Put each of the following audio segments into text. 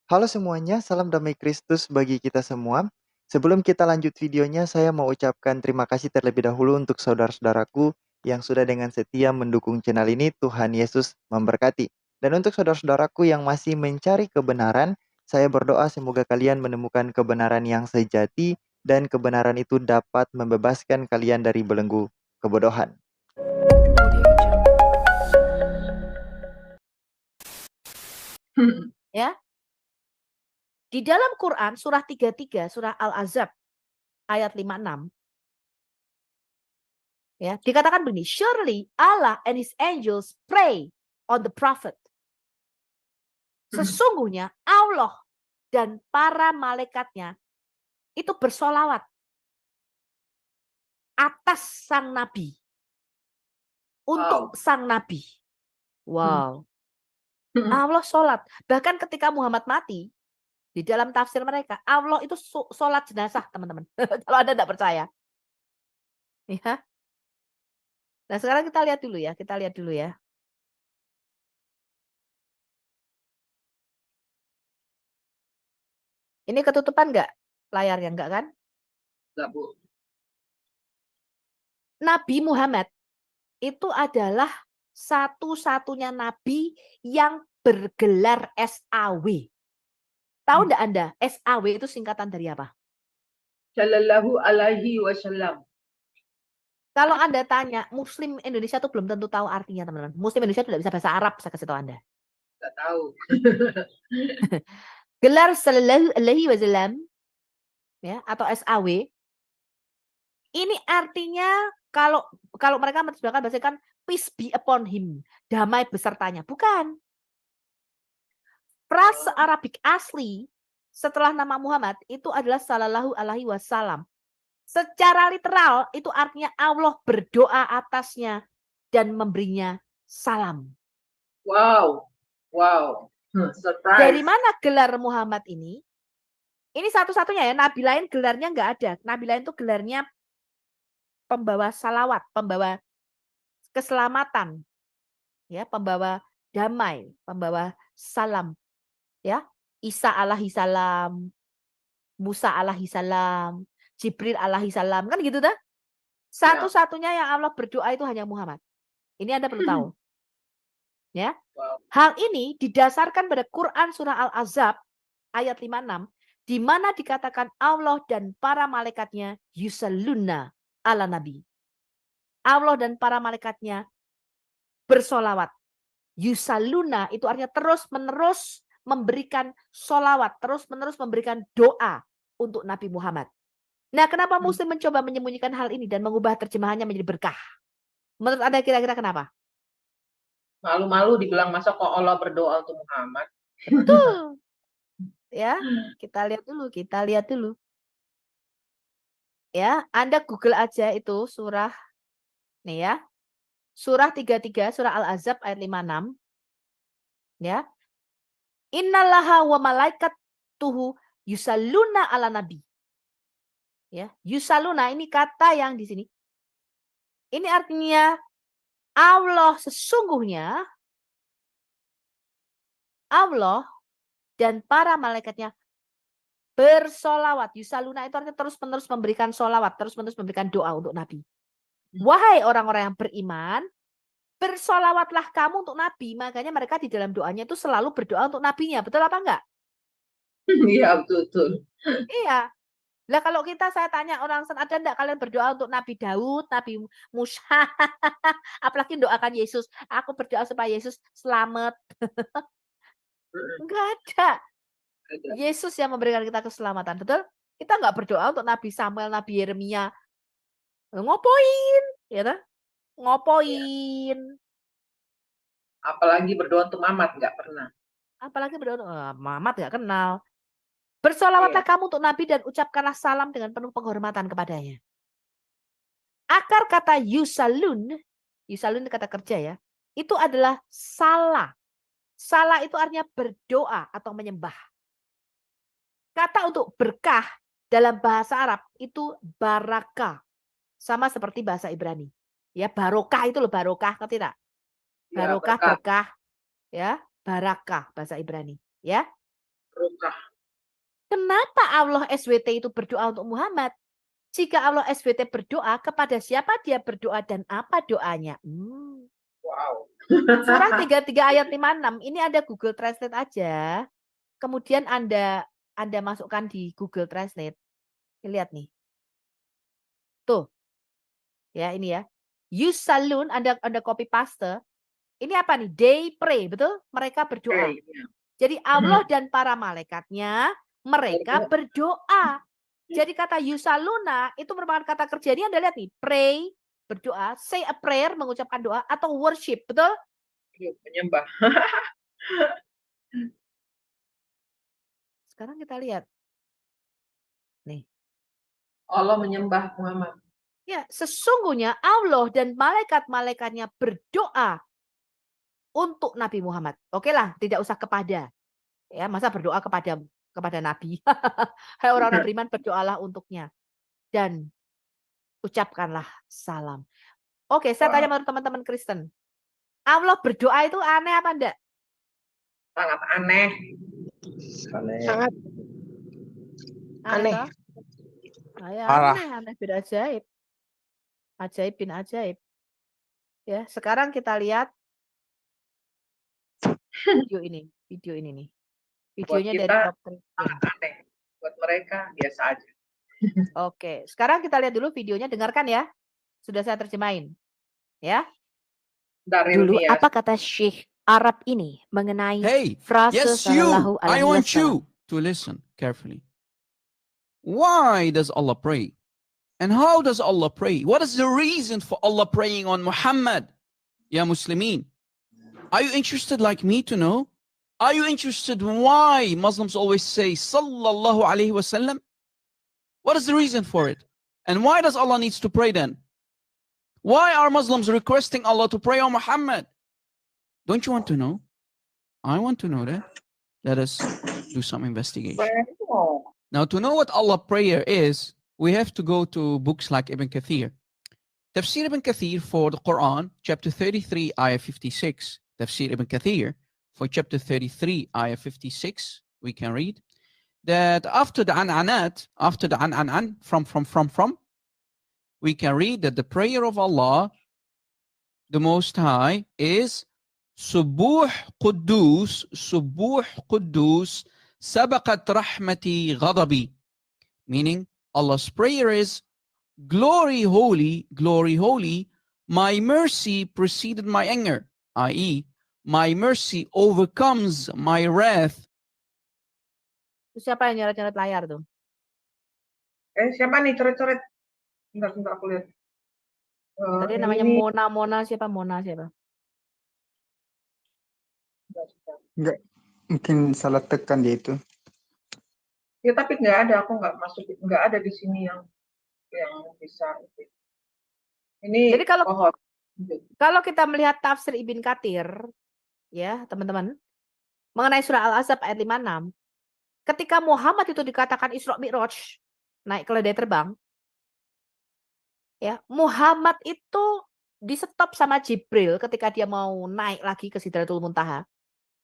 Halo semuanya, salam damai Kristus bagi kita semua. Sebelum kita lanjut videonya, saya mau ucapkan terima kasih terlebih dahulu untuk saudara-saudaraku yang sudah dengan setia mendukung channel ini. Tuhan Yesus memberkati. Dan untuk saudara-saudaraku yang masih mencari kebenaran, saya berdoa semoga kalian menemukan kebenaran yang sejati dan kebenaran itu dapat membebaskan kalian dari belenggu kebodohan. Ya. Di dalam Quran surah 33, surah Al-Ahzab ayat 56 ya, dikatakan begini, surely Allah and his angels pray on the prophet. Sesungguhnya Allah dan para malaikatnya itu bersolawat atas sang nabi, untuk sang nabi. Wow. Allah sholat. Bahkan ketika Muhammad mati, di dalam tafsir mereka, Allah itu sholat jenazah, teman-teman. Kalau Anda tidak percaya. Ya. Nah, sekarang kita lihat dulu ya, Ini ketutupan nggak layarnya, enggak kan? Enggak, Bu. Nabi Muhammad itu adalah satu-satunya nabi yang bergelar SAW. Tahu enggak Anda, SAW itu singkatan dari apa? Shallallahu alaihi wasallam. Kalau Anda tanya, Muslim Indonesia tuh belum tentu tahu artinya, teman-teman. Muslim Indonesia tidak bisa bahasa Arab, saya kasih tahu Anda. Enggak tahu. Gelar Shallallahu alaihi wasallam ya, atau SAW ini artinya kalau mereka menerjemahkan bahasa kan peace be upon him, damai besertanya. Bukan. Frase Arabik asli setelah nama Muhammad itu adalah Sallallahu alaihi wasallam. Secara literal itu artinya Allah berdoa atasnya dan memberinya salam. Wow. Wow. Surprise. Dari mana gelar Muhammad ini? Ini satu-satunya ya, nabi lain gelarnya nggak ada. Nabi lain itu gelarnya pembawa salawat, pembawa keselamatan, ya, pembawa damai, pembawa salam, ya. Isa alaihi salam, Musa alaihi salam, Jibril alaihi salam, kan gitu dah. Satu-satunya yang Allah berdoa itu hanya Muhammad. Ini Anda perlu tahu. Ya. Hal ini didasarkan pada Quran surah Al-Ahzab ayat 56 di mana dikatakan Allah dan para malaikatnya yusalluna ala nabi. Allah dan para malaikatnya bersolawat. Yusalluna itu artinya terus-menerus memberikan solawat, terus-menerus memberikan doa untuk Nabi Muhammad. Nah, kenapa Muslim mencoba menyembunyikan hal ini dan mengubah terjemahannya menjadi berkah? Menurut Anda kira-kira kenapa? Malu-malu dibilang masa kok Allah berdoa untuk Muhammad. Betul. Ya, kita lihat dulu. Ya, Anda Google aja itu surah nih ya. Surah 33, surah Al-Ahzab ayat 56. Ya. Innallaha wa malaikatuhu yusalluna ala nabi. Ya, yusalluna ini kata yang di sini. Ini artinya Allah sesungguhnya Allah dan para malaikatnya bersolawat. Yusaluna itu artinya terus-menerus memberikan solawat, terus-menerus memberikan doa untuk Nabi. Wahai orang-orang yang beriman, bersolawatlah kamu untuk Nabi. Makanya mereka di dalam doanya itu selalu berdoa untuk Nabinya. Betul apa enggak? Iya, betul. Iya. Lah kalau saya tanya orang ada enggak kalian berdoa untuk Nabi Daud, Nabi Musa, apalagi doakan Yesus. Aku berdoa supaya Yesus selamat. Enggak ada. Yesus yang memberikan kita keselamatan, betul? Kita enggak berdoa untuk Nabi Samuel, Nabi Yeremia. Ngopoin, ya kan? Ngopoin. Apalagi berdoa untuk Muhammad, enggak pernah. Apalagi berdoa, Muhammad enggak kenal. Bersolawatlah kamu untuk Nabi dan ucapkanlah salam dengan penuh penghormatan kepadanya. Akar kata yusallun kata kerja ya, itu adalah salah. Salah itu artinya berdoa atau menyembah. Kata untuk berkah dalam bahasa Arab itu barakah. Sama seperti bahasa Ibrani. Ya, barokah itu loh, barokah, ngerti tak? Barokah, berkah, ya, barakah bahasa Ibrani, ya. Berkah. Kenapa Allah SWT itu berdoa untuk Muhammad? Jika Allah SWT berdoa, kepada siapa dia berdoa dan apa doanya? Wow. Surah 33 ayat 56, ini ada Google Translate aja. Kemudian Anda masukkan di Google Translate. Lihat nih. Tuh. Ya, ini ya. Yusalun, Anda copy paste. Ini apa nih? They pray, betul? Mereka berdoa. Jadi Allah dan para malaikatnya, mereka berdoa. Jadi kata yusaluna itu merupakan kata kerja. Ini Anda lihat nih, pray, berdoa, say a prayer, mengucapkan doa, atau worship, betul? Menyembah. Sekarang kita lihat. Nih. Allah menyembah Muhammad. Ya, sesungguhnya Allah dan malaikat-malaikatnya berdoa untuk Nabi Muhammad. Oke lah, tidak usah kepada. Ya, masa berdoa kepada Nabi. Hai orang-orang beriman, berdoalah untuknya. Dan ucapkanlah salam. Oke, saya tanya sama teman-teman Kristen. Allah berdoa itu aneh apa enggak? Sangat aneh. Sangat aneh. Aneh, bin ajaib. Ajaib bin ajaib. Ya, sekarang kita lihat video ini nih. Videonya Buat dari kita top 3. sangat aneh. Buat mereka biasa aja. Oke, sekarang kita lihat dulu videonya, dengarkan ya. Sudah saya terjemahin. Ya. Dulu apa kata Syekh Arab ini mengenai frase sallallahu I alaihi want wasallam? you to listen carefully. Why does Allah pray? And how does Allah pray? What is the reason for Allah praying on Muhammad? Ya Muslimin. Are you interested like me to know? Are you interested why Muslims always say sallallahu alaihi wasallam? What is the reason for it? And why does Allah needs to pray then? Why are Muslims requesting Allah to pray on Muhammad? Don't you want to know? I want to know that. Let us do some investigation. Now, to know what Allah prayer is, we have to go to books like Ibn Kathir. Tafsir Ibn Kathir for the Quran, chapter 33, ayah 56. Tafsir Ibn Kathir for chapter 33, ayah 56, we can read that after the an'anat, after the an'an, from, we can read that the prayer of Allah, the Most High, is Subuh Quddus, Sabaqat Rahmati Ghadabi. Meaning, Allah's prayer is, glory holy, my mercy preceded my anger, i.e., my mercy overcomes my wrath. Siapa yang nyoret-nyoret layar tuh? Siapa nih coret-coret? Bentar aku lihat. Tadi namanya Mona siapa? Enggak, mungkin salah tekan dia itu. Ya tapi nggak ada, aku nggak masuk, nggak ada di sini yang bisa. Ini jadi kalau kita melihat tafsir Ibn Katsir, ya teman-teman, mengenai surah Al-Ahzab ayat 56, ketika Muhammad itu dikatakan Isra Mi'raj, naik keledai terbang, ya Muhammad itu di stop sama Jibril ketika dia mau naik lagi ke Sidratul Muntaha.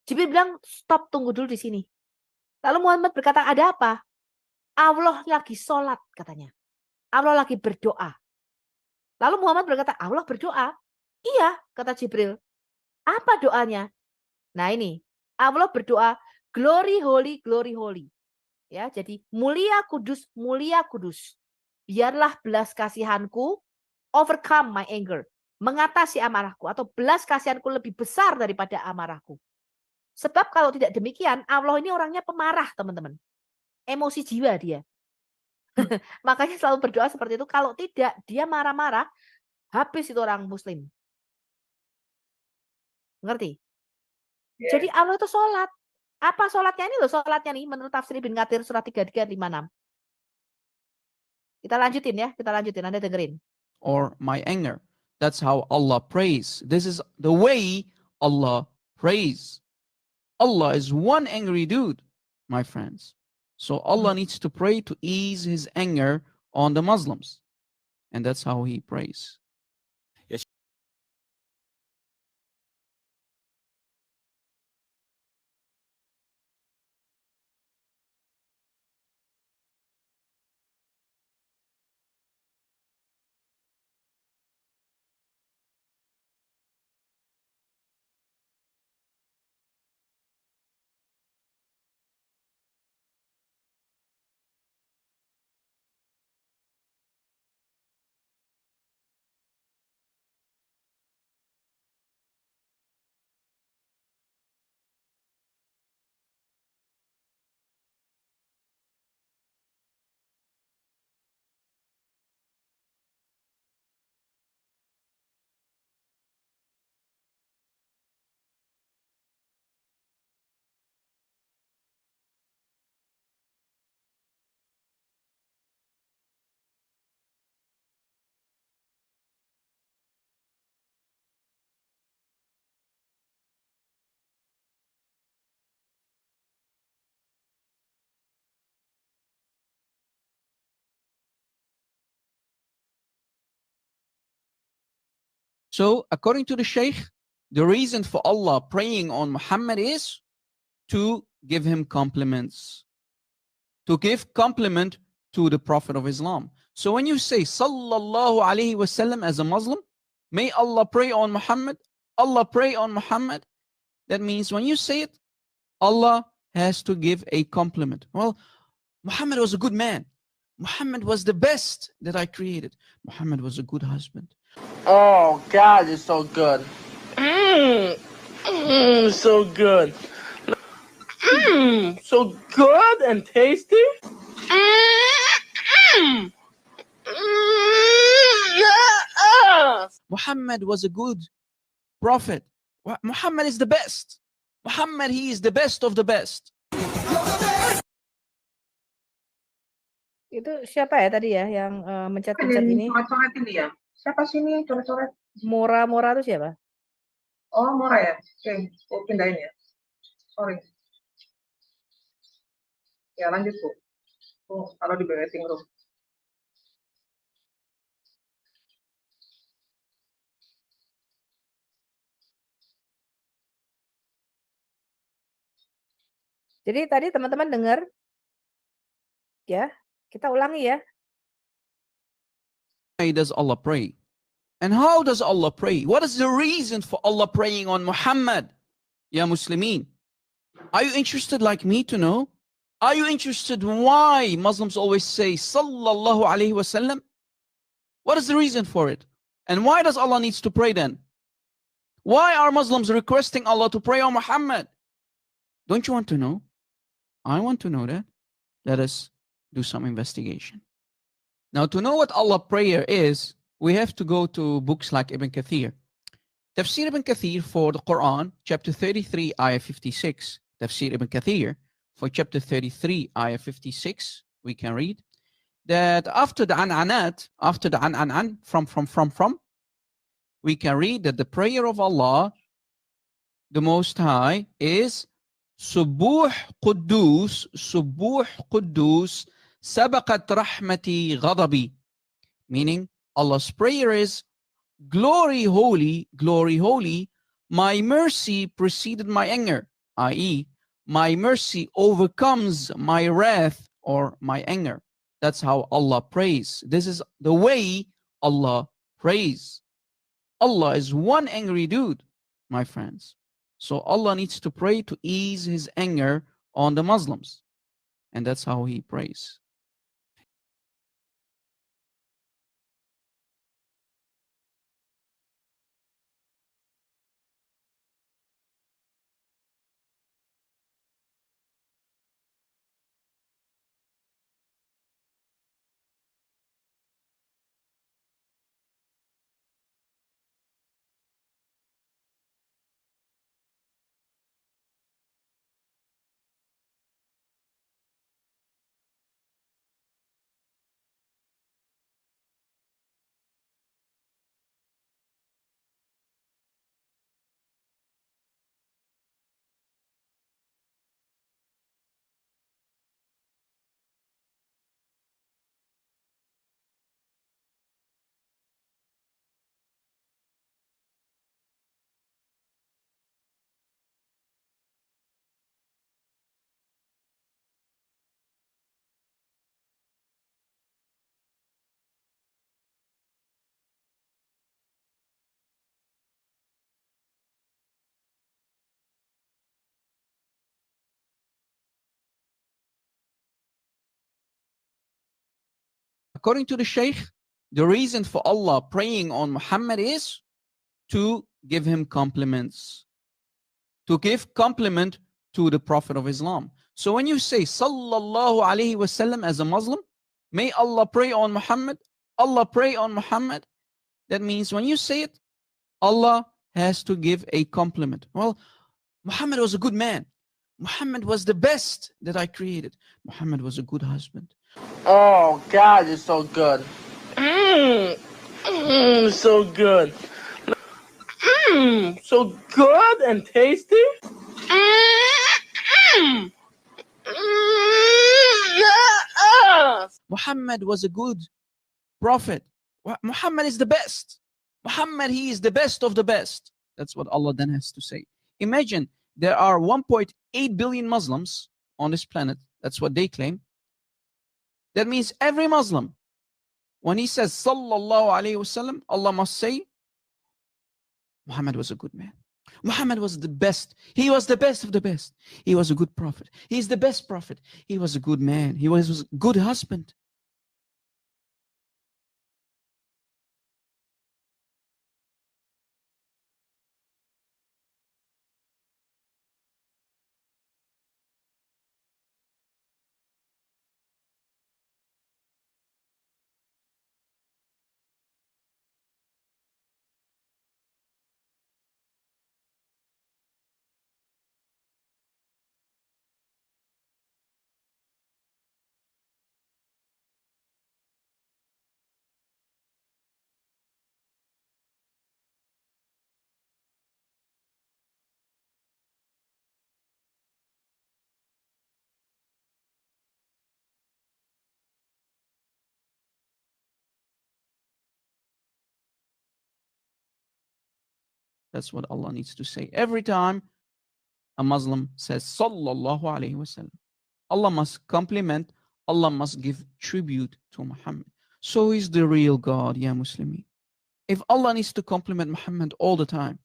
Jibril bilang, stop, tunggu dulu di sini. Lalu Muhammad berkata, ada apa? Allah lagi sholat, katanya. Allah lagi berdoa. Lalu Muhammad berkata, Allah berdoa? Iya, kata Jibril. Apa doanya? Nah ini, Allah berdoa, glory holy. Ya, jadi mulia kudus. Biarlah belas kasihanku overcome my anger. Mengatasi amarahku, atau belas kasihanku lebih besar daripada amarahku. Sebab kalau tidak demikian, Allah ini orangnya pemarah, teman-teman. Emosi jiwa dia. Makanya selalu berdoa seperti itu. Kalau tidak, dia marah-marah, habis itu orang muslim. Ngerti? Yeah. Jadi Allah itu sholat. Apa sholatnya ini loh? Sholatnya nih menurut tafsir Ibn Katsir surah 33 56. Kita lanjutin. Anda dengerin. Or my anger. That's how Allah prays. This is the way Allah prays. Allah is one angry dude, my friends. So Allah needs to pray to ease his anger on the Muslims. And that's how he prays. So according to the Shaykh, the reason for Allah praying on Muhammad is to give him compliments, to give compliment to the Prophet of Islam. So when you say Sallallahu Alaihi Wasallam as a Muslim, may Allah pray on Muhammad, Allah pray on Muhammad, that means when you say it, Allah has to give a compliment. Well, Muhammad was a good man. Muhammad was the best that I created. Muhammad was a good husband. Oh, God, it's so good. So good. So good and tasty. Muhammad was a good prophet. Muhammad is the best. Muhammad, he is the best of the best. Itu siapa ya tadi ya yang mencet-mencet ini? Coret-coret ini ya. Siapa sih ini coret-coret? Mora itu siapa? Oh, Mora ya. Oke, aku pindahin ya. Sorry. Ya, lanjut, Bu. Oh, kalau di waiting room. Jadi tadi teman-teman dengar? Ya, kita ulangi ya. Why does Allah pray? And how does Allah pray? What is the reason for Allah praying on Muhammad? Ya Muslimin. Are you interested like me to know? Are you interested why Muslims always say Sallallahu Alaihi Wasallam? What is the reason for it? And why does Allah needs to pray then? Why are Muslims requesting Allah to pray on Muhammad? Don't you want to know? I want to know that. Let us do some investigation. Now, to know what Allah prayer is, we have to go to books like Ibn Kathir. Tafsir Ibn Kathir for the Quran, chapter 33, ayah 56. Tafsir Ibn Kathir for chapter 33, ayah 56, we can read that after the an'anat, after the an, from, we can read that the prayer of Allah, the Most High, is Subuh Quddus, Sabaqat Rahmati Ghadabi. Meaning, Allah's prayer is, glory holy, my mercy preceded my anger, i.e., my mercy overcomes my wrath or my anger. That's how Allah prays. This is the way Allah prays. Allah is one angry dude, my friends. So Allah needs to pray to ease his anger on the Muslims. And that's how he prays. According to the Shaykh, the reason for Allah praying on Muhammad is to give him compliments, to give compliment to the Prophet of Islam. So when you say Sallallahu Alaihi Wasallam as a Muslim, may Allah pray on Muhammad, Allah pray on Muhammad, that means when you say it, Allah has to give a compliment. Well, Muhammad was a good man. Muhammad was the best that I created. Muhammad was a good husband. Oh, God, it's so good. So good. So good and tasty. Muhammad was a good prophet. Muhammad is the best. Muhammad, he is the best of the best. That's what Allah then has to say. Imagine there are 1.8 billion Muslims on this planet. That's what they claim. That means every Muslim, when he says Sallallahu Alaihi Wasallam, Allah must say, Muhammad was a good man. Muhammad was the best. He was the best of the best. He was a good prophet. He is the best prophet. He was a good man. He was a good husband. That's what Allah needs to say. Every time a Muslim says Sallallahu Alaihi Wasallam, Allah must compliment, Allah must give tribute to Muhammad. So is the real God, ya Muslimin. If Allah needs to compliment Muhammad all the time,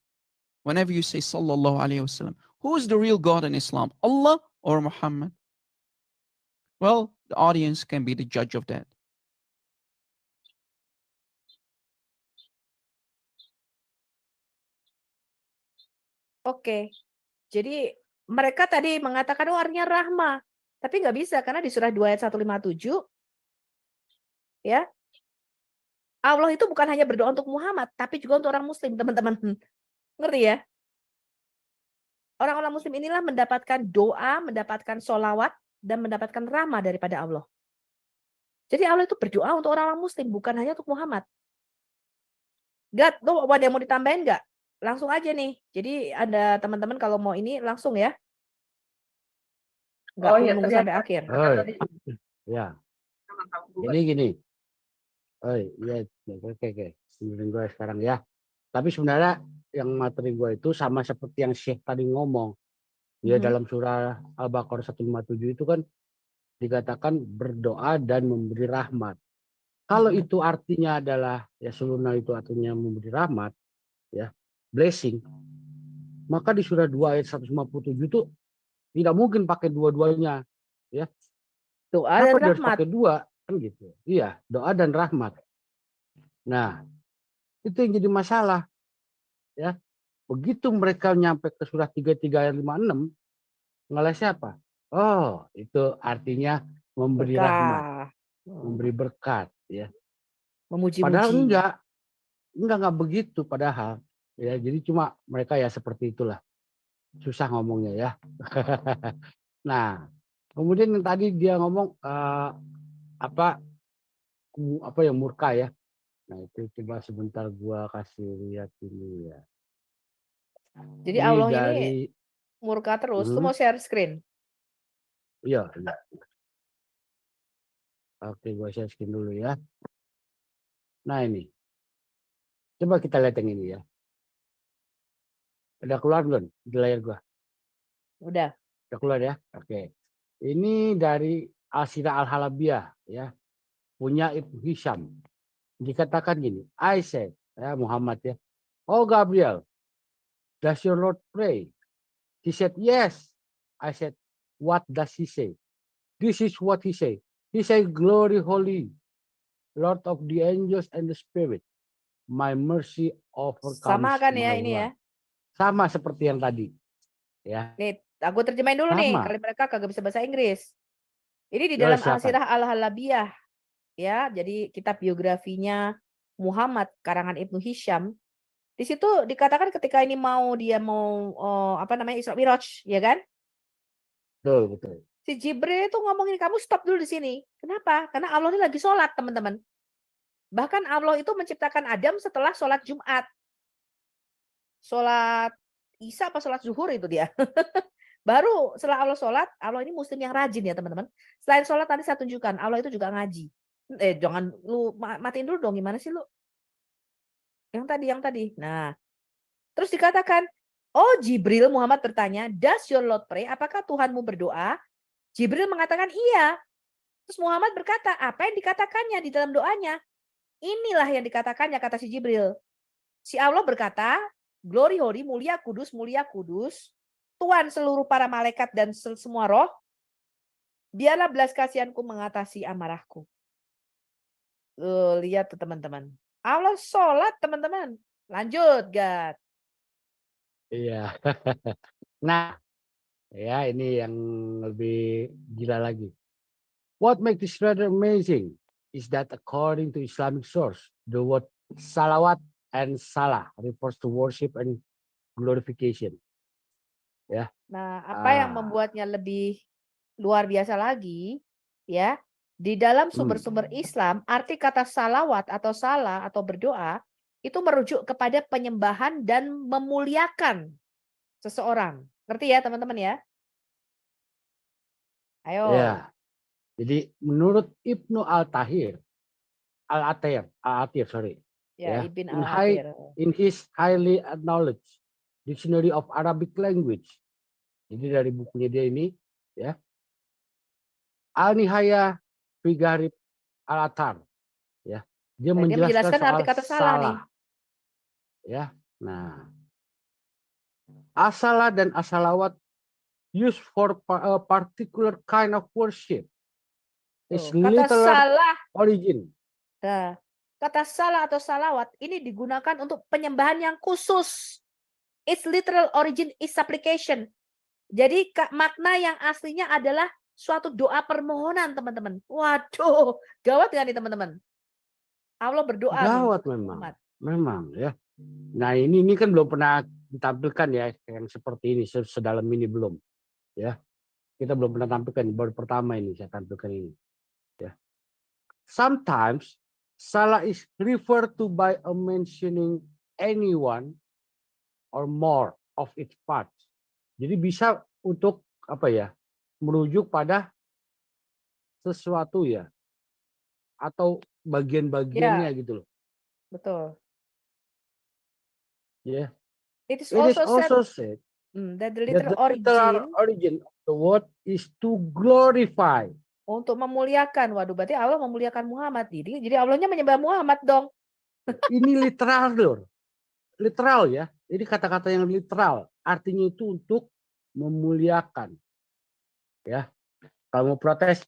whenever you say Sallallahu Alaihi Wasallam, who is the real God in Islam, Allah or Muhammad? Well, the audience can be the judge of that. Oke, jadi mereka tadi mengatakan artinya rahmah, tapi nggak bisa karena di surah 2 ayat 157, ya, Allah itu bukan hanya berdoa untuk Muhammad, tapi juga untuk orang Muslim, teman-teman. Ngerti ya? Orang-orang Muslim inilah mendapatkan doa, mendapatkan sholawat, dan mendapatkan rahmah daripada Allah. Jadi Allah itu berdoa untuk orang-orang Muslim, bukan hanya untuk Muhammad. Gad, tuh ada yang mau ditambahin nggak? Langsung aja nih. Jadi ada teman-teman kalau mau ini langsung ya. Nggak perlu nunggu sampai akhir. Ya, gini. Oh iya, oke. Dengerin gue sekarang ya. Tapi sebenarnya yang materi gue itu sama seperti yang Syekh tadi ngomong. Ya dalam surah Al-Baqarah 157 itu kan dikatakan berdoa dan memberi rahmat. Kalau itu artinya adalah ya suluna itu artinya memberi rahmat, ya blessing, maka di surah 2 ayat 157 itu tidak mungkin pakai dua-duanya, ya. Doa dan harus rahmat. pakai dua kan gitu. Iya, doa dan rahmat. Nah, itu yang jadi masalah, ya. Begitu mereka nyampe ke surah 33 ayat 56, ngelesnya apa? Oh, itu artinya memberi rahmat, memberi berkat, ya. Memuji-muji. Padahal enggak begitu padahal. Ya, jadi cuma mereka ya seperti itulah. Susah ngomongnya ya. Nah, kemudian yang tadi dia ngomong apa yang murka ya. Nah, itu coba sebentar gua kasih lihat ini ya. Jadi Allah ini murka terus. Lu mau share screen? Iya. Oke, gua share screen dulu ya. Nah, ini. Coba kita lihat yang ini ya. Udah keluar belum di layar gua? Udah keluar ya. Oke. Ini dari Al-Sirah Al-Halabiyah ya. Punya Ibnu Hisham. Dikatakan gini, I said, ya Muhammad ya. Oh Gabriel, does your Lord pray? He said, yes. I said, what does he say? This is what he say. He say, glory holy, Lord of the angels and the spirit. My mercy overcomes. Sama kan ya ini ya? Sama seperti yang tadi. Ya. Nih, aku terjemahin dulu nih, kalau mereka kagak bisa bahasa Inggris. Ini di dalam Al-Sirah Al-Halabiyah. Ya, jadi kitab biografinya Muhammad karangan Ibnu Hisham. Di situ dikatakan ketika ini dia mau Isra Miraj, ya kan? Betul. Si Jibril itu ngomongin kamu stop dulu di sini. Kenapa? Karena Allah ini lagi sholat, teman-teman. Bahkan Allah itu menciptakan Adam setelah sholat Jumat. Sholat Isya apa sholat zuhur itu dia. Baru setelah Allah sholat, Allah ini muslim yang rajin ya teman-teman. Selain sholat tadi saya tunjukkan, Allah itu juga ngaji. Jangan lu matiin dulu dong, gimana sih lu? Yang tadi. Nah, terus dikatakan, oh Jibril, Muhammad bertanya, does your Lord pray? Apakah Tuhanmu berdoa? Jibril mengatakan iya. Terus Muhammad berkata, apa yang dikatakannya di dalam doanya? Inilah yang dikatakannya, kata si Jibril. Si Allah berkata, glory holy, mulia kudus, Tuhan seluruh para malaikat dan semua roh, biarlah belas kasihanku mengatasi amarahku. Lihat tuh teman-teman. Allah sholat teman-teman. Lanjut, Gad. Iya. Nah, ya ini yang lebih gila lagi. What makes this rather amazing is that according to Islamic source, the word salawat and salah refers to worship and glorification. Ya. Nah, apa yang membuatnya lebih luar biasa lagi, ya, di dalam sumber-sumber Islam, arti kata salawat atau salah atau berdoa itu merujuk kepada penyembahan dan memuliakan seseorang. Ngerti ya teman-teman ya? Ayo. Ya. Jadi menurut Ibnu Al-Athir, sorry. Ya, Ya, Ibn Al-Athir. in his highly acknowledged Dictionary of Arabic Language. Jadi dari bukunya dia ini, ya. Al-Nihaya fi Gharib Al-Athar, ya. Dia Nah, menjelaskan soal arti kata salah nih. Ya. Nah, as-salah dan as-salawat used for a particular kind of worship. It's Kata literal salah. origin. Nah, kata salah atau salawat ini digunakan untuk penyembahan yang khusus. Its literal origin is supplication. Jadi makna yang aslinya adalah suatu doa permohonan, teman-teman. Waduh, gawat nggak nih teman-teman? Allah berdoa. Gawat memang ya. Nah ini kan belum pernah ditampilkan ya yang seperti ini, sedalam ini belum. Ya, kita belum pernah tampilkan, baru pertama ini saya tampilkan ini. Ya. Sometimes salah is referred to by mentioning anyone or more of its parts. Jadi bisa untuk apa ya? Merujuk pada sesuatu ya, atau bagian-bagiannya gitu loh. Betul. Yeah. It is also also said that the literal origin of the word is to glorify. Untuk memuliakan. Waduh, berarti Allah memuliakan Muhammad. Jadi Allahnya menyembah Muhammad dong. Ini literal loh. Literal ya. Jadi kata-kata yang literal. Artinya itu untuk memuliakan. Ya. Kalau mau protes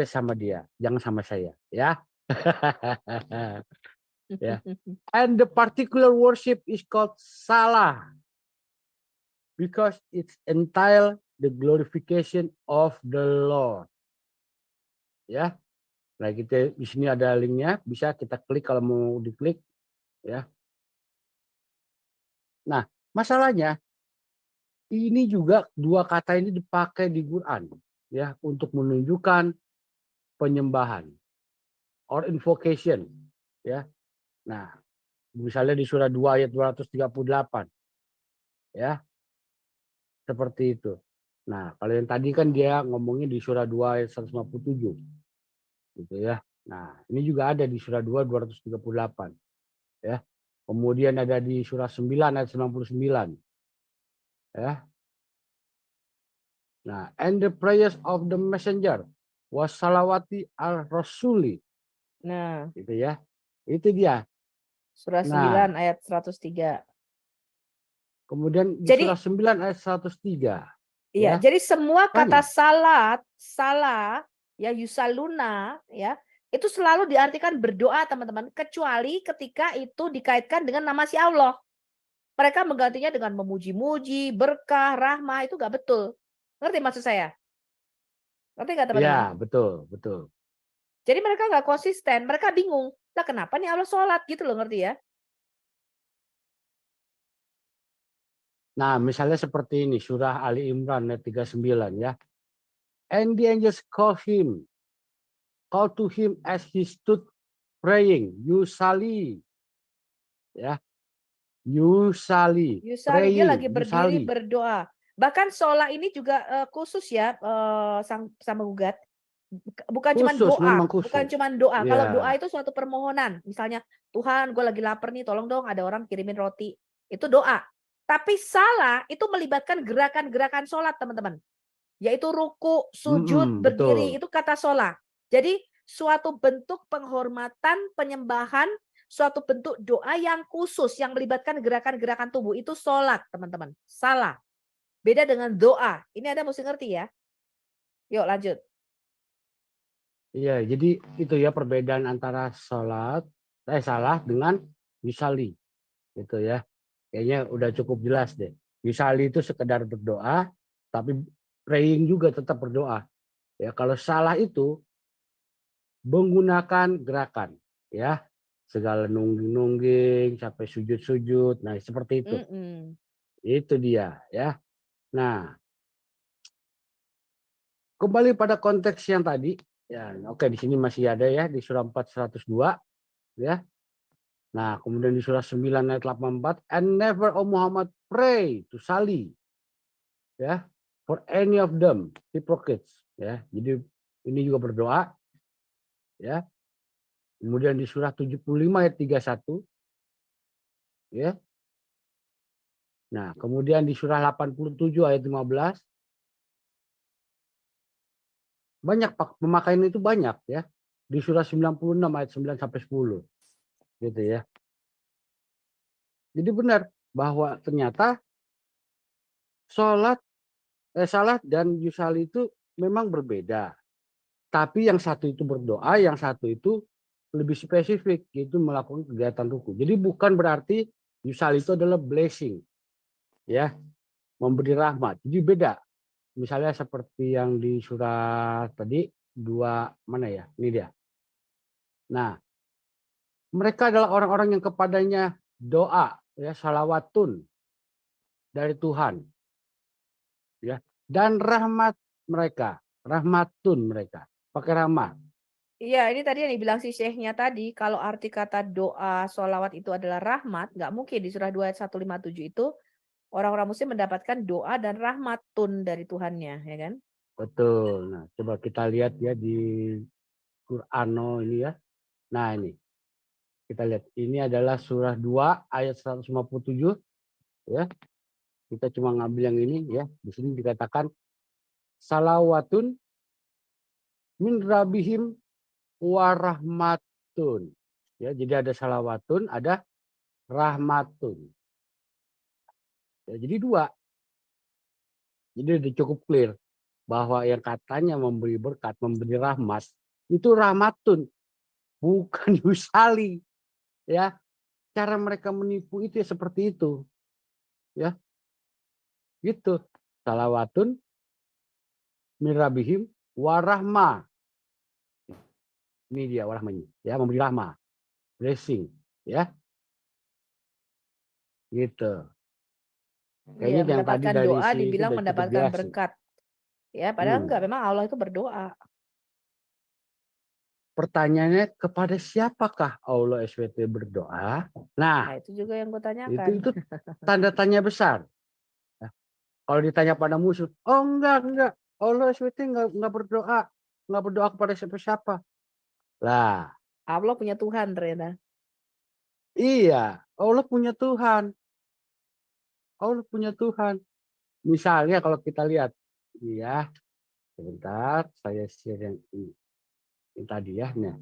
sama dia. Jangan sama saya. Ya. Ya. And the particular worship is called salah. Because it's entail the glorification of the Lord. Ya. Nah, kita di sini ada linknya, bisa kita klik kalau mau diklik, ya. Nah, masalahnya ini juga dua kata ini dipakai di Quran, ya, untuk menunjukkan penyembahan or invocation, ya. Nah, misalnya di surah 2 ayat 238, ya, seperti itu. Nah, kalau yang tadi kan dia ngomongnya di surah 2 ayat 157. Gitu ya. Nah, ini juga ada di surah 2 238. Ya. Kemudian ada di surah 9 ayat 99. Ya. Nah, and the prayers of the messenger was salawati al-rasuli. Nah, gitu ya. Itu dia. Surah 9 ayat 103. Kemudian di surah 9 ayat 103. Iya, jadi semua kata salah, ya yusaluna, ya itu selalu diartikan berdoa teman-teman, kecuali ketika itu dikaitkan dengan nama si Allah. Mereka menggantinya dengan memuji-muji, berkah, rahmah, itu nggak betul. Ngerti maksud saya? Ngerti nggak teman-teman? Iya, betul. Jadi mereka nggak konsisten, mereka bingung. Lah kenapa nih Allah sholat gitu loh, ngerti ya? Nah, misalnya seperti ini, surah Ali Imran ayat 39 ya. And the angels call to him as he stood praying, Yusali. Ya. Yusali. Dia lagi berdiri berdoa. Bahkan sholat ini juga khusus ya, sang penggugat. Bukan cuma Khusus, doa, memang bukan khusus. cuma doa. Kalau Iya. doa itu suatu permohonan. Misalnya, Tuhan gue lagi lapar nih, tolong dong ada orang kirimin roti. Itu doa. Tapi salah itu melibatkan gerakan-gerakan sholat, teman-teman. Yaitu ruku, sujud, berdiri, Betul. itu kata sholat. Jadi suatu bentuk penghormatan, penyembahan, suatu bentuk doa yang khusus, yang melibatkan gerakan-gerakan tubuh. Itu sholat, teman-teman. Salah. Beda dengan doa. Ini Anda mesti ngerti ya. Yuk lanjut. Iya, jadi itu ya perbedaan antara salah dengan yusali. Gitu ya. Kayaknya udah cukup jelas deh. Yusali itu sekedar berdoa, tapi praying juga tetap berdoa. Ya, kalau salah itu menggunakan gerakan, ya. Segala nungging-nungging sampai sujud-sujud. Nah, seperti itu. Itu dia, ya. Nah, kembali pada konteks yang tadi, ya, oke di sini masih ada ya di surah 4:102, ya. Nah, kemudian di surah 9 ayat 84, and never, O Muhammad, pray to sali, ya, for any of them, hypocrites, ya. Jadi ini juga berdoa, ya. Kemudian di surah 75 ayat 31, ya. Nah, kemudian di surah 87 ayat 15, banyak pemakaian itu banyak ya. Di surah 96 ayat 9 sampai 10. Gitu ya. Jadi benar bahwa ternyata salah dan yusali itu memang berbeda. Tapi yang satu itu berdoa, yang satu itu lebih spesifik, yaitu melakukan kegiatan ruku. Jadi bukan berarti yusali itu adalah blessing, ya, memberi rahmat. Jadi beda. Misalnya seperti yang di surat tadi 2 mana ya? Ini dia. Nah, mereka adalah orang-orang yang kepadanya doa, ya, salawatun dari Tuhan, ya, dan rahmat mereka, rahmatun mereka, pakai rahmat. Iya, ini tadi yang dibilang si Syekhnya tadi, kalau arti kata doa, sholawat itu adalah rahmat, nggak mungkin di surah 2 ayat 157 itu orang-orang muslim mendapatkan doa dan rahmatun dari Tuhannya, ya kan? Betul. Nah, coba kita lihat ya di Qur'ano ini ya. Nah, ini. Kita lihat. Ini adalah surah 2 ayat 157, ya. Kita cuma ngambil yang ini ya. Di sini dikatakan salawatun min rabihim warahmatun. Ya, jadi ada salawatun, ada rahmatun. Ya, jadi 2. Jadi udah cukup clear bahwa yang katanya memberi berkat, memberi rahmat, itu rahmatun, bukan yusali. Ya, cara mereka menipu itu ya seperti itu. Ya. Gitu. Salawatun min rabihim warahmah. Ini dia warahmanya, ya, memberi rahmah, blessing, ya. Gitu. Kayaknya yang tadi Mendapatkan dari doa si itu dibilang udah cukup mendapatkan jelas. berkat. Ya, padahal enggak, memang Allah itu berdoa. Pertanyaannya, kepada siapakah Allah SWT berdoa? Nah, itu juga yang gue tanyakan. itu tanda tanya besar. Nah, kalau ditanya pada musuh, oh enggak, Allah SWT enggak berdoa kepada siapa-siapa. Lah, Allah punya Tuhan ternyata. iya, Allah punya Tuhan. Allah punya Tuhan. Misalnya kalau kita lihat, ya, sebentar, saya share yang ini. Yang tadi ya. Nah.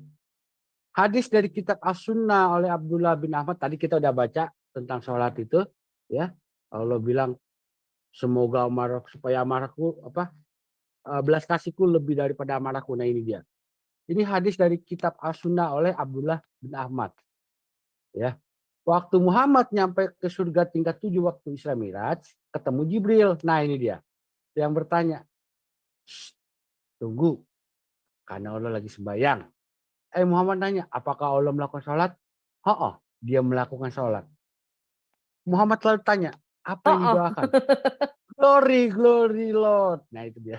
Hadis dari kitab As-Sunnah oleh Abdullah bin Ahmad, tadi kita udah baca tentang sholat itu, ya. Allah bilang, semoga supaya amarahku, belas kasihku lebih daripada amarahku. Nah, ini dia. Ini hadis dari kitab As-Sunnah oleh Abdullah bin Ahmad. Ya. Waktu Muhammad nyampe ke surga tingkat 7 waktu Isra Miraj, ketemu Jibril. Nah, ini dia. Yang bertanya, tunggu, karena Allah lagi sembahyang. Muhammad nanya, apakah Allah melakukan sholat? Oh, dia melakukan sholat. Muhammad lalu tanya, apa yang didoakan? Glory Lord. Nah, itu dia.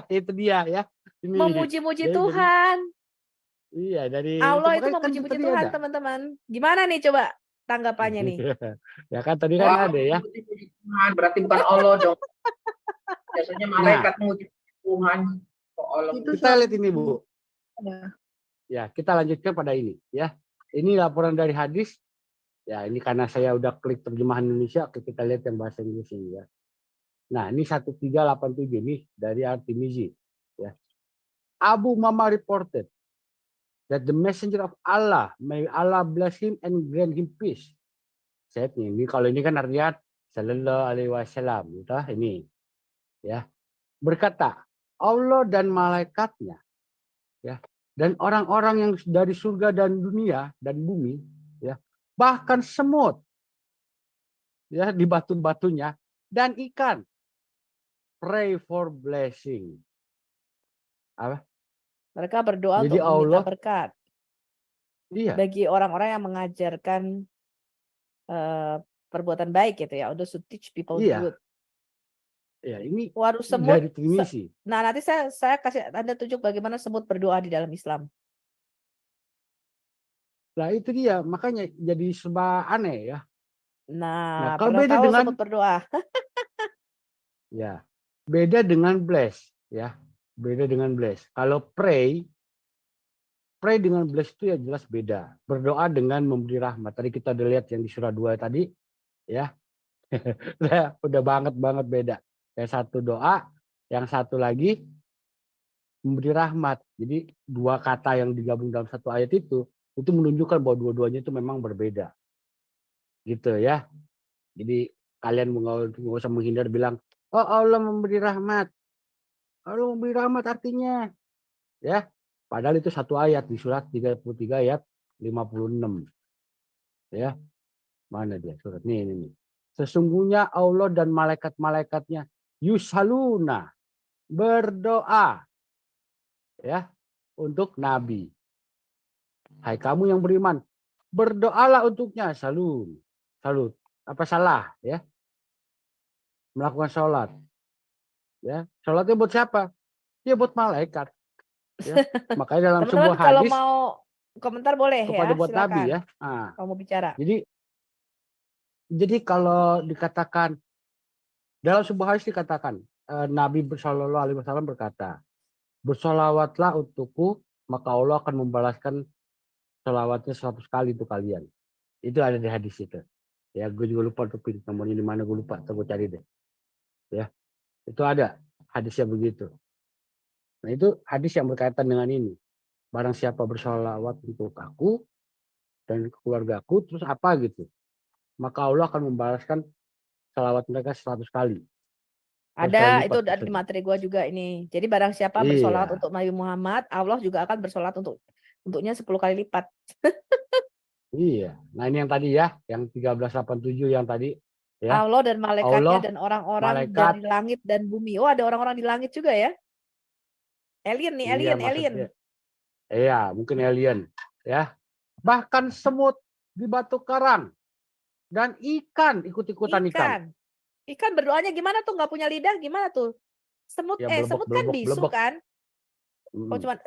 Itu dia ya. Ini memuji-muji Tuhan. Iya, dari Allah itu memuji-muji Tuhan, teman-teman. Gimana nih coba tanggapannya nih? Ya kan tadi kan ada ya. Memuji Tuhan berarti bukan Allah dong. Biasanya malaikat memuji Tuhan. Itu Kita lihat ini, Bu. Ya. Ya, kita lanjutkan pada ini ya. Ini laporan dari hadis. Ya, ini karena saya udah klik terjemahan Indonesia, oke, kita lihat yang bahasa Inggris ini ya. Nah, ini 1387 nih dari At-Tirmizi ya. Abu Umamah reported that the messenger of Allah, may Allah bless him and grant him peace. Said ini kalau ini kan artinya sallallahu alaihi wasallam gitu ini ya. Berkata, Allah dan malaikatnya ya, dan orang-orang yang dari surga dan dunia dan bumi ya, bahkan semut ya di batu-batunya dan ikan pray for blessing. Apa? Mereka berdoa Jadi untuk meminta Allah berkat iya, bagi orang-orang yang mengajarkan perbuatan baik gitu ya, untuk to teach people iya. good. Ya, ini Waduh, semut. dari Tirmizi. Nah, nanti saya kasih Anda tunjuk bagaimana semut berdoa di dalam Islam. Nah, itu dia, makanya jadi serba aneh ya. Nah, kalau pernah beda tahu dengan semut berdoa. ya, beda dengan bless ya. Beda dengan bless. Kalau pray dengan bless itu ya jelas beda. Berdoa dengan memberi rahmat. Tadi kita udah lihat yang di surah 2 tadi ya. Udah banget beda. Yang satu doa, yang satu lagi memberi rahmat. Jadi dua kata yang digabung dalam satu ayat itu menunjukkan bahwa dua-duanya itu memang berbeda. Gitu ya. Jadi kalian nggak usah menghindar bilang, oh Allah memberi rahmat. Allah memberi rahmat artinya. Ya. Padahal itu satu ayat di surat 33 ayat 56. Ya. Mana dia surat ini. Sesungguhnya Allah dan malaikat-malaikatnya yusaluna berdoa ya untuk Nabi. Hai kamu yang beriman, berdoalah untuknya. Salut. Apa salah ya? Melakukan sholat. Ya, sholatnya buat siapa? Ya buat malaikat. Ya. Makanya dalam sebuah Teman-teman kalau hadis mau komentar boleh kepada ya, buat silakan. Nabi ya. Nah, Kamu bicara. Jadi kalau dikatakan dalam sebuah hadis dikatakan Nabi Shallallahu Alaihi Wasallam berkata, bersolawatlah untukku maka Allah akan membalaskan solawatnya 100 kali untuk kalian. Itu ada di hadis itu. Ya, gue juga lupa tuh nomornya di mana, gue lupa, gue cari deh. Ya, itu ada hadisnya begitu. Nah itu hadis yang berkaitan dengan ini. Barang siapa bersolawat untuk aku dan keluargaku, terus apa gitu, maka Allah akan membalaskan salawat mereka 100 kali. Ada, itu ada di materi gua juga ini. Jadi barang siapa bersolawat untuk Nabi Muhammad, Allah juga akan bersolawat untuknya 10 kali lipat. Iya. Nah ini yang tadi ya, yang 1387 yang tadi. Ya. Allah dan malaikatnya Allah, dan orang-orang dari langit dan bumi. Oh, ada orang-orang di langit juga ya? Alien nih, iya, alien. Iya, mungkin alien. Ya. Bahkan semut di batu karang dan ikan ikut-ikutan ikan. Ikan berdoanya gimana tuh? Nggak punya lidah gimana tuh? Semut ya, semut kan bisu kan? Oh cuman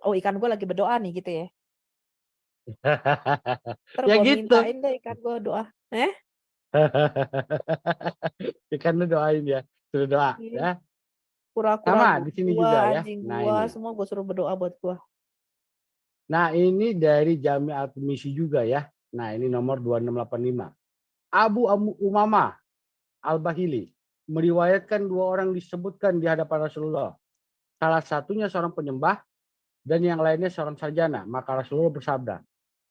oh ikan gue lagi berdoa nih gitu ya. Ya gitu. Mintain deh ikan gue doa. Ikan lu doain ya. Suruh doa ya. Kura-kura sama di sini juga ya. Anjing Nah, gua ini. semua gue suruh berdoa buat gue. Nah ini dari Jami Al-Tirmizi juga ya. Nah ini nomor 2685. Abu Umamah Al-Bahili meriwayatkan dua orang disebutkan di hadapan Rasulullah. Salah satunya seorang penyembah dan yang lainnya seorang sarjana. Maka Rasulullah bersabda,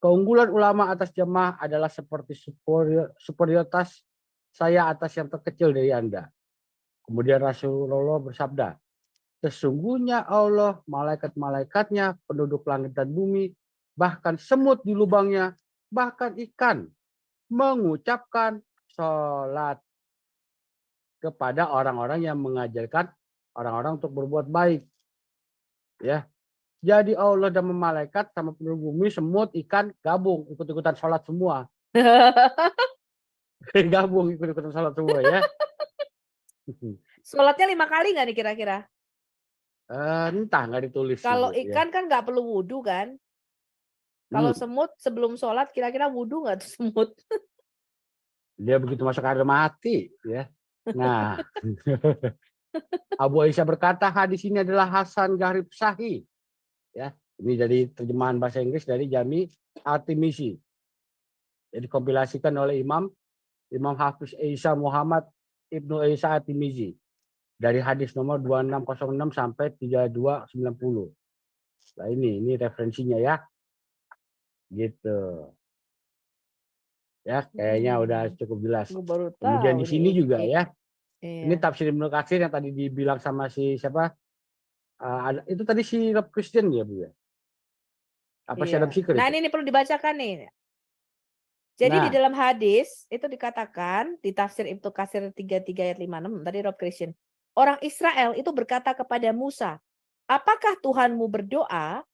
keunggulan ulama atas jamaah adalah seperti superioritas saya atas yang terkecil dari Anda. Kemudian Rasulullah bersabda, sesungguhnya Allah, malaikat-malaikatnya, penduduk langit dan bumi, bahkan semut di lubangnya, bahkan ikan, mengucapkan sholat kepada orang-orang yang mengajarkan orang-orang untuk berbuat baik. Ya, jadi Allah dan malaikat sama penduduk bumi, semut, ikan gabung ikut-ikutan sholat semua. Gabung ikut-ikutan sholat semua ya. Sholatnya 5 kali nggak nih kira-kira? Entah, nggak ditulis. Kalau ya. ikan kan nggak perlu wudhu kan? Kalau semut sebelum sholat kira-kira wudhu nggak tuh semut? Dia begitu masuk air mati ya. Nah, Abu Aisyah berkata hadis ini adalah Hasan Gharib Sahih. Ya, ini dari terjemahan bahasa Inggris dari Jami At-Tirmizi. Jadi dikompilasikan oleh Imam Hafiz Isa Muhammad Ibnu Isa At-Tirmizi dari hadis nomor 2606 sampai 3290. Nah ini referensinya ya. Gitu. Ya, kayaknya udah cukup jelas. Gue baru Kemudian tahu di sini nih. juga ya. Ini Iya. tafsir Ibnu Katsir yang tadi dibilang sama si siapa? Itu tadi si Rob Christian ya, Bu ya? Apa si Iya. Adam Sikr Nah itu? ini perlu dibacakan nih. Jadi di Nah, dalam hadis itu dikatakan di tafsir Ibnu Katsir 33 ayat 56 tadi Rob Christian. Orang Israel itu berkata kepada Musa, apakah Tuhanmu berdoa?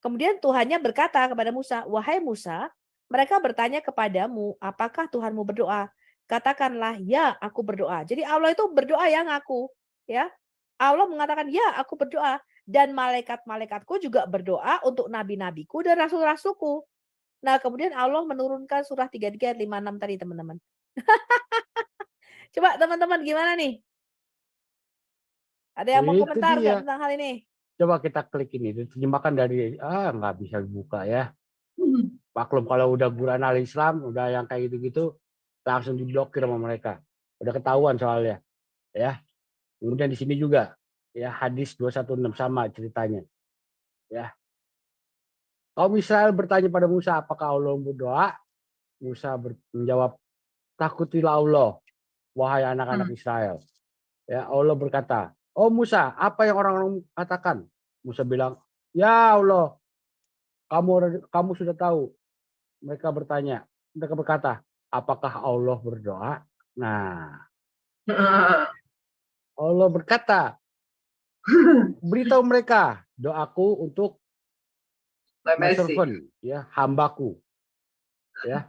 Kemudian Tuhannya berkata kepada Musa, wahai Musa, mereka bertanya kepadamu, apakah Tuhanmu berdoa? Katakanlah, ya aku berdoa. Jadi Allah itu berdoa ya ngaku. Ya, Allah mengatakan, ya aku berdoa. Dan malaikat-malaikatku juga berdoa untuk nabi-nabiku dan rasul-rasulku. Nah, kemudian Allah menurunkan surah 33 ayat 56 tadi, teman-teman. Coba teman-teman gimana nih? Ada yang mau itu komentar dia. nggak tentang hal ini? Coba kita klik ini, terjemahkan dari nggak bisa dibuka ya. Maklum kalau udah Quran al-Islam, udah yang kayak gitu-gitu langsung diblokir sama mereka. Udah ketahuan soalnya, ya. Kemudian di sini juga ya hadis 216 sama ceritanya. Ya. Kaum Israel bertanya pada Musa, apakah Allah berdoa? Musa menjawab, takutilah Allah, wahai anak-anak Israel. Ya, Allah berkata, oh Musa, apa yang orang-orang katakan? Musa bilang, ya Allah, kamu sudah tahu. Mereka berkata, apakah Allah berdoa? Nah, Allah berkata, beritahu mereka doaku untuk my servant, ya, hambaku. Ya.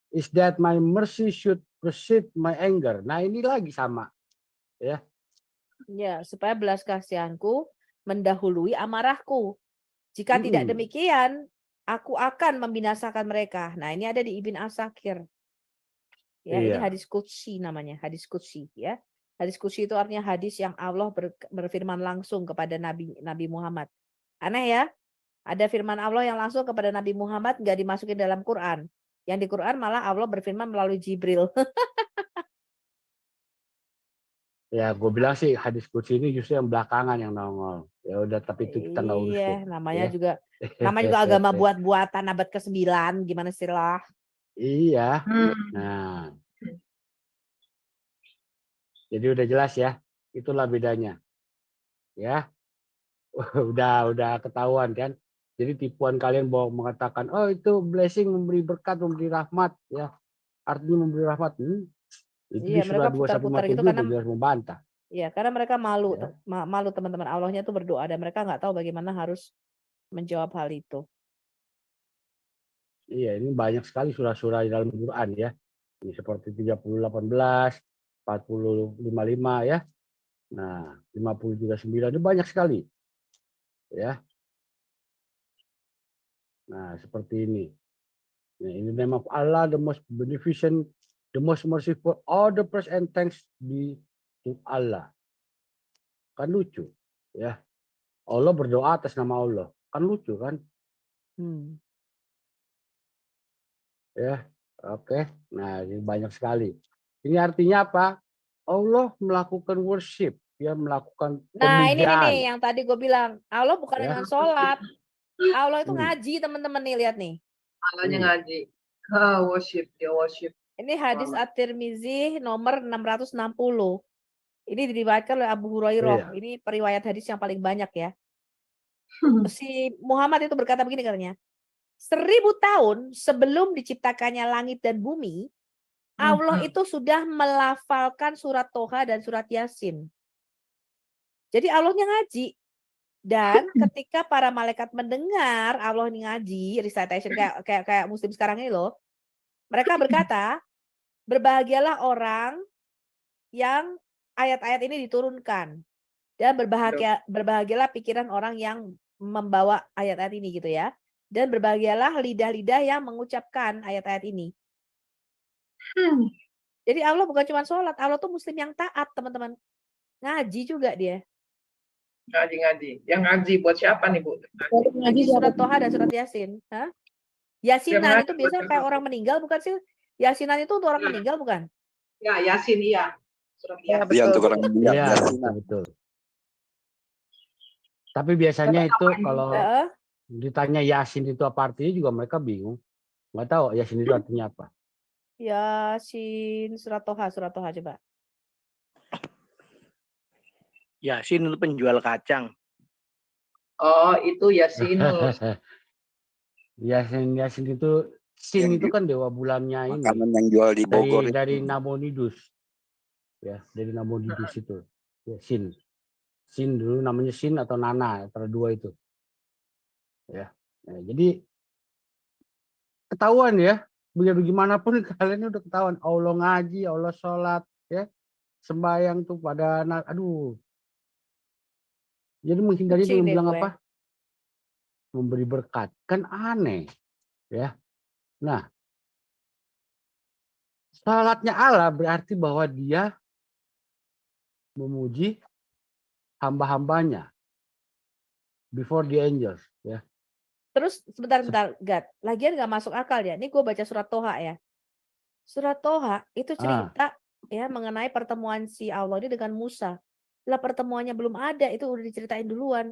Is that my mercy should precede my anger. Nah, ini lagi sama. Ya. Ya, supaya belas kasihanku mendahului amarahku. Jika tidak demikian, aku akan membinasakan mereka. Nah, ini ada di Ibn Asakir. Ya, ini Iya. hadis qudsi namanya, hadis qudsi ya. Hadis qudsi itu artinya hadis yang Allah berfirman langsung kepada Nabi Muhammad. Aneh ya? Ada firman Allah yang langsung kepada Nabi Muhammad nggak dimasukin dalam Quran. Yang di Quran malah Allah berfirman melalui Jibril. Ya, gue bilang sih hadis qudsi ini justru yang belakangan yang nongol. Ya udah, tapi itu kita nggak urus deh. Iya, namanya Ya. juga agama buat-buatan abad ke-9, gimana sih lah? Iya. Nah, jadi udah jelas ya. Itulah bedanya. Ya. Udah ketahuan kan. Jadi tipuan kalian bahwa mengatakan, oh itu blessing, memberi berkat, memberi rahmat, ya. Artinya memberi rahmat. Itu di Iya, surah mereka 2 putar-putar 157 gitu udah karena jelas membantah. iya, karena mereka malu, Ya. malu teman-teman. Allahnya tuh berdoa dan mereka nggak tahu bagaimana harus menjawab hal itu. Iya, ini banyak sekali surah-surah di dalam Quran ya. Ini seperti 30:18, 40:55 ya. Nah, 50:9 itu banyak sekali. Ya. Nah, seperti ini. Nah, in the name of Allah, the most beneficent, the most merciful, all the praise and thanks be to Allah. Kan lucu, ya. Allah berdoa atas nama Allah. Kan lucu kan? Ya, oke. Nah, ini banyak sekali. Ini artinya apa? Allah melakukan worship, dia melakukan Nah, ini nih pemujaan. yang tadi gue bilang, Allah bukan Ya. dengan sholat. Allah itu ngaji, teman-teman nih, lihat nih. Allahnya ngaji. Worship, dia worship. Ini hadis At-Tirmizi nomor 660. Ini diriwayatkan oleh Abu Hurairah. Iya. Ini periwayat hadis yang paling banyak ya. Si Muhammad itu berkata begini katanya. 1000 tahun sebelum diciptakannya langit dan bumi, Allah itu sudah melafalkan surat Toha dan surat Yasin. Jadi Allahnya ngaji. Dan ketika para malaikat mendengar Allah ini ngaji, recitation kayak muslim sekarang ini loh. Mereka berkata, berbahagialah orang yang ayat-ayat ini diturunkan. Dan berbahagialah pikiran orang yang membawa ayat-ayat ini gitu ya. Dan berbahagialah lidah-lidah yang mengucapkan ayat-ayat ini. Jadi Allah bukan cuma sholat, Allah tuh muslim yang taat, teman-teman. Ngaji juga dia. Ngaji. Yang ngaji buat siapa nih, Bu? Ngaji surat Toha dan surat Yasin. Hah? Yasinan ngaji itu buat biasanya kayak siapa? orang meninggal bukan sih? Yasinan itu untuk orang Ya. meninggal bukan? Ya, Yasin iya. Surat Iya, Yasin. Iya, untuk orang meninggal. Iya, Yasinan. betul. Tapi biasanya itu Apa ini? kalau Heeh. ditanya Yasin itu apa artinya juga mereka bingung. Nggak tahu Yasin itu artinya apa. Yasin surat Toha coba. Yasin itu penjual kacang. Oh, itu Yasinus. Yasin itu Sin Yang itu kan dewa bulannya ini. Makanan yang jual di Bogor itu. Dari Nabonidus. Ya, dari Nabonidus itu. Ya, Sin. Sin dulu namanya Sin atau Nana, antara dua itu. Ya. Nah, jadi ketahuan ya. Bagaimanapun kalian udah ketahuan. Allah ngaji, Allah sholat, ya. Sembahyang tuh pada anak. Aduh. Jadi menghindari Kucing dengan deh bilang gue. apa? Memberi berkat. Kan aneh. Ya. Nah. Salatnya Allah berarti bahwa dia memuji hamba-hambanya. Before the angels. Ya. Terus sebentar, Gat. Lagian nggak masuk akal ya. Ini gue baca surat Toha ya. Surat Toha itu cerita ya mengenai pertemuan si Allah ini dengan Musa. Lah pertemuannya belum ada, itu udah diceritain duluan.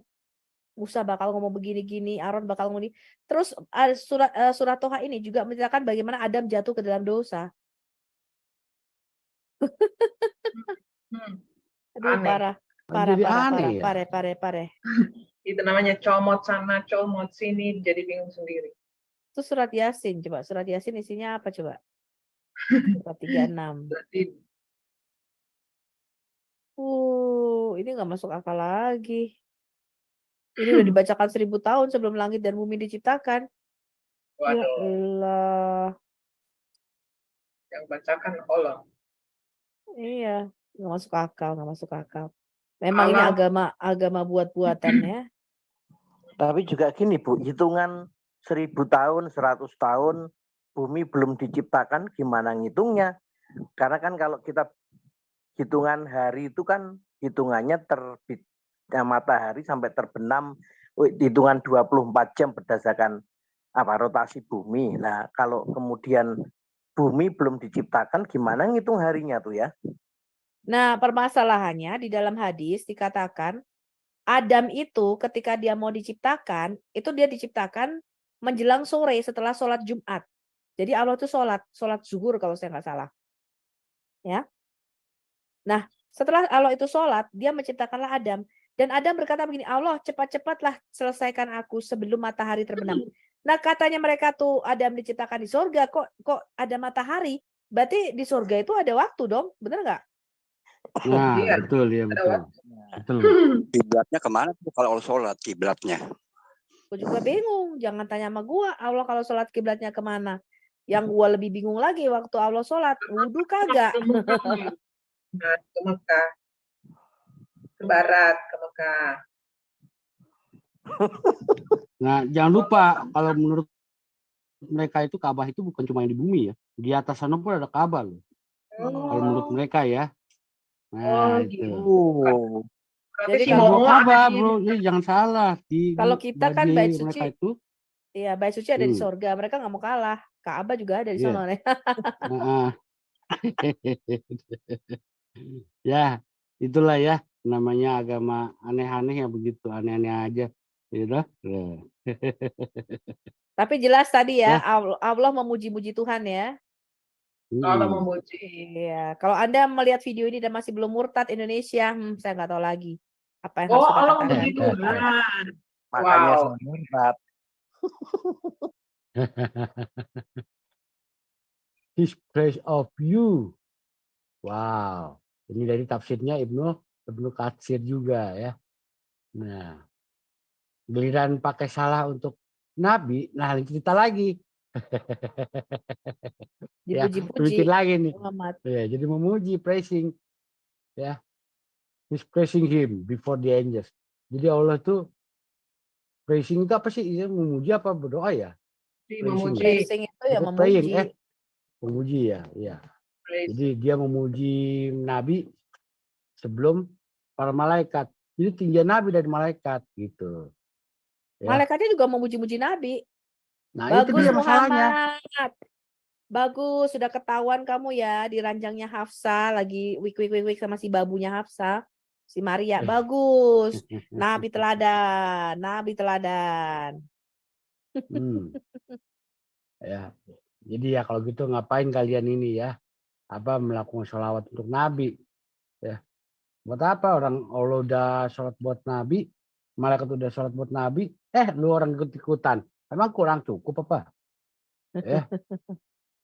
Musa bakal ngomong begini-gini, Aaron bakal ngomong ini. Terus surat Toha ini juga menceritakan bagaimana Adam jatuh ke dalam dosa. Aduh, Aneh. parah. Itu namanya comot sana, comot sini, jadi bingung sendiri. Itu surat Yasin, coba. Surat Yasin isinya apa coba? Surat 36. Berarti Ini nggak masuk akal lagi. Ini udah dibacakan 1000 tahun sebelum langit dan bumi diciptakan. Ya waduh, Allah. yang bacakan Allah. Iya, nggak masuk akal. Memang ini agama buat-buatan ya. Tapi juga gini Bu, hitungan 1000 tahun, 100 tahun, bumi belum diciptakan, gimana ngitungnya? Karena kan kalau kita hitungan hari itu kan hitungannya terbitnya matahari sampai terbenam, hitungan 24 jam berdasarkan rotasi bumi. Nah, kalau kemudian bumi belum diciptakan, gimana ngitung harinya tuh ya? Nah, permasalahannya di dalam hadis dikatakan Adam itu ketika dia mau diciptakan, itu dia diciptakan menjelang sore setelah sholat Jumat. Jadi Allah itu sholat zuhur kalau saya nggak salah. Ya. Nah, setelah Allah itu sholat, dia menciptakanlah Adam. Dan Adam berkata begini, Allah cepat-cepatlah selesaikan aku sebelum matahari terbenam. Nah, katanya mereka tuh Adam diciptakan di surga, kok ada matahari? Berarti di surga itu ada waktu dong, bener nggak? Nah, Iya. betul ya, betul. Kiblatnya kemana tuh kalau sholat kiblatnya? Gue juga bingung, jangan tanya sama gue, Allah kalau sholat kiblatnya kemana? Yang gue lebih bingung lagi waktu Allah sholat, wudhu kagak? Nah, ke Mekah. Ke barat, ke Mekah. Nah, jangan lupa kalau menurut mereka itu Ka'bah itu bukan cuma yang di bumi ya. Di atas sana pun ada Ka'bah loh. Kalau menurut mereka ya. Nah, itu. Jadi Si kalau Momo Ka'bah, ada di- bro, ini jangan salah. Kalau kita kan bait mereka suci, itu. iya bait suci ada di surga, mereka nggak mau kalah. Ka'bah juga ada di Iya. sana. Ya, itulah ya namanya agama aneh-aneh ya begitu, aneh-aneh aja. Gitu. Tapi jelas tadi ya, Allah memuji-muji Tuhan ya. Allah memuji. Iya, kalau Anda melihat video ini dan masih belum murtad Indonesia, saya nggak tahu lagi apa yang harus kita Allah katakan. memuji Tuhan. Makanya Wow. saya murtad. His praise of you. Wow. Ini dari tafsirnya Ibnu Katsir juga ya. Nah, giliran pakai salah untuk Nabi, nah cerita lagi. Dipuji-puji. Bikin lagi nih. Muhammad. Ya, jadi memuji, praising. Ya. He's praising him before the angels. Jadi Allah tuh praising itu apa sih? Memuji apa berdoa ya? Memuji. Praising itu ya memuji. Memuji ya, iya. Jadi dia memuji Nabi sebelum para malaikat. Jadi tinggi Nabi dari malaikat gitu. Ya. Malaikatnya juga memuji-muji Nabi. Nah itu Bagus dia masalahnya. Muhammad. Bagus, sudah ketahuan kamu ya di ranjangnya Hafsa lagi wik sama si babunya Hafsa, si Maria. Bagus. Nabi teladan, Nabi teladan. Ya. Jadi ya kalau gitu ngapain kalian ini ya? Melakukan sholawat untuk Nabi? Ya. Buat apa orang Allah udah sholat buat Nabi, malaikat udah sholat buat Nabi, lu orang ikut-ikutan. Emang kurang cukup apa? Ya.